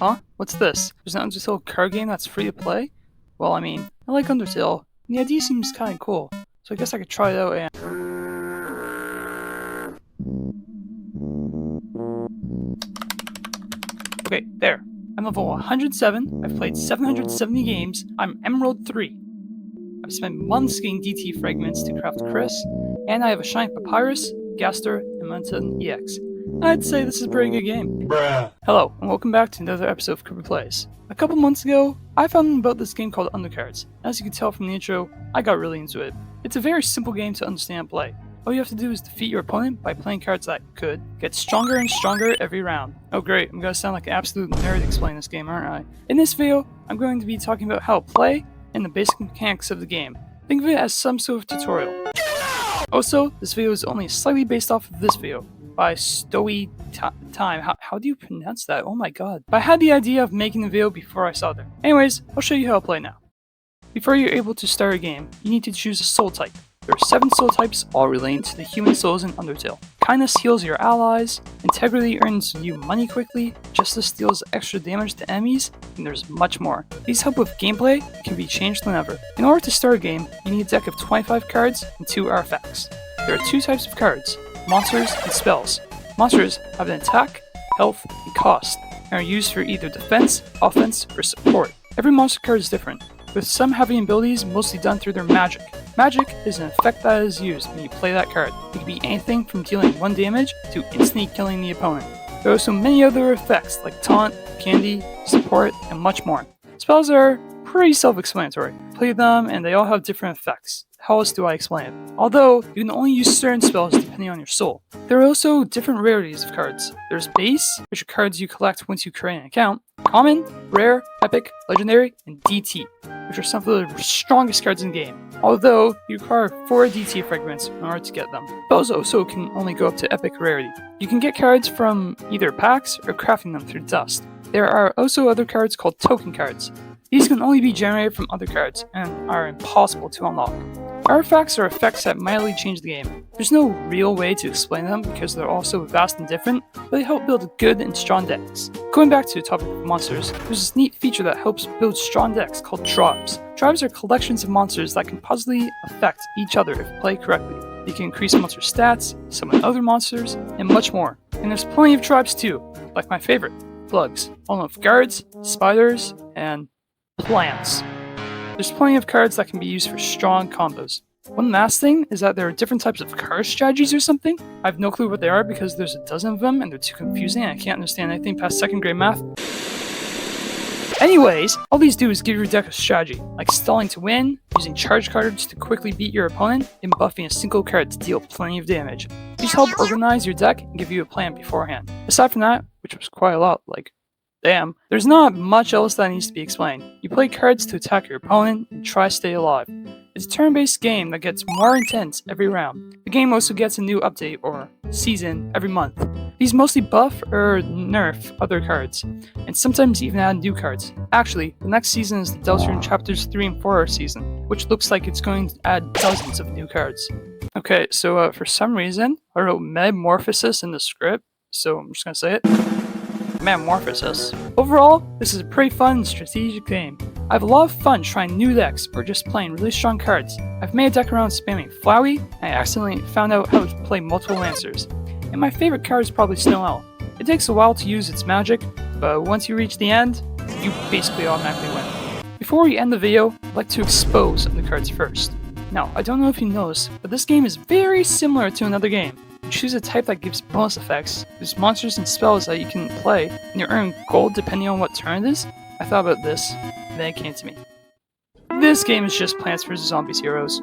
Huh? What's this? There's an Undertale card game that's free to play? Well, I mean, I like Undertale, and the idea seems kinda cool, so I guess I could try it out and... Okay, there. I'm level 107, I've played 770 games, I'm Emerald 3. I've spent months getting DT fragments to craft kris, and I have a shiny papyrus, gaster, and mountain EX. I'd say this is a pretty good game. Bruh. Hello, and welcome back to another episode of Cooper Plays. A couple months ago, I found out about this game called Undercards. As you can tell from the intro, I got really into it. It's a very simple game to understand and play. All you have to do is defeat your opponent by playing cards that could get stronger and stronger every round. Oh great, I'm gonna sound like an absolute nerd explaining this game, aren't I? In this video, I'm going to be talking about how to play and the basic mechanics of the game. Think of it as some sort of tutorial. Also, this video is only slightly based off of this video by Stowy Time. How do you pronounce that? Oh my god. But I had the idea of making the video before I saw them. Anyways, I'll show you how to play now. Before you're able to start a game, you need to choose a soul type. There are 7 soul types, all related to the human souls in Undertale. Kindness heals your allies, integrity earns you money quickly, justice deals extra damage to enemies, and there's much more. These help with gameplay and can be changed whenever. In order to start a game, you need a deck of 25 cards and 2 artifacts. There are 2 types of cards, monsters and spells. Monsters have an attack, health, and cost, and are used for either defense, offense, or support. Every monster card is different, with some having abilities mostly done through their magic. Magic is an effect that is used when you play that card. It can be anything from dealing 1 damage to instantly killing the opponent. There are also many other effects like taunt, candy, support, and much more. Spells are pretty self-explanatory. Play them and they all have different effects. How else do I explain it? Although, you can only use certain spells depending on your soul. There are also different rarities of cards. There's base, which are cards you collect once you create an account, common, rare, epic, legendary, and DT, which are some of the strongest cards in the game. Although, you require 4 DT fragments in order to get them. Spells also can only go up to epic rarity. You can get cards from either packs or crafting them through dust. There are also other cards called token cards. These can only be generated from other cards and are impossible to unlock. Artifacts are effects that mildly change the game. There's no real way to explain them because they're all so vast and different, but they help build good and strong decks. Going back to the topic of monsters, there's this neat feature that helps build strong decks called tribes. Tribes are collections of monsters that can positively affect each other if played correctly. You can increase monster stats, summon other monsters, and much more. And there's plenty of tribes too, like my favorite, bugs, along with guards, spiders, and plants. There's plenty of cards that can be used for strong combos. One last thing is that there are different types of card strategies or something. I have no clue what they are because there's a dozen of them and they're too confusing and I can't understand anything past 2nd grade math. Anyways, all these do is give your deck a strategy, like stalling to win, using charge cards to quickly beat your opponent, and buffing a single card to deal plenty of damage. These help organize your deck and give you a plan beforehand. Aside from that, which was quite a lot, like damn, there's not much else that needs to be explained. You play cards to attack your opponent and try to stay alive. It's a turn-based game that gets more intense every round. The game also gets a new update, or season, every month. These mostly buff or nerf other cards, and sometimes even add new cards. Actually, the next season is the Deltarune Chapters 3 and 4 season, which looks like it's going to add dozens of new cards. Okay, so for some reason, I wrote Metamorphosis in the script, so I'm just gonna say it. Metamorphosis. Overall, this is a pretty fun and strategic game. I have a lot of fun trying new decks or just playing really strong cards. I've made a deck around spamming Flowey, and I accidentally found out how to play multiple Lancers. And my favorite card is probably Snow Owl. It takes a while to use its magic, but once you reach the end, you basically automatically win. Before we end the video, I'd like to expose the cards first. Now, I don't know if you noticed, but this game is very similar to another game. Choose a type that gives bonus effects. There's monsters and spells that you can play, and you earn gold depending on what turn it is. I thought about this, and then it came to me. This game is just Plants vs. Zombies Heroes.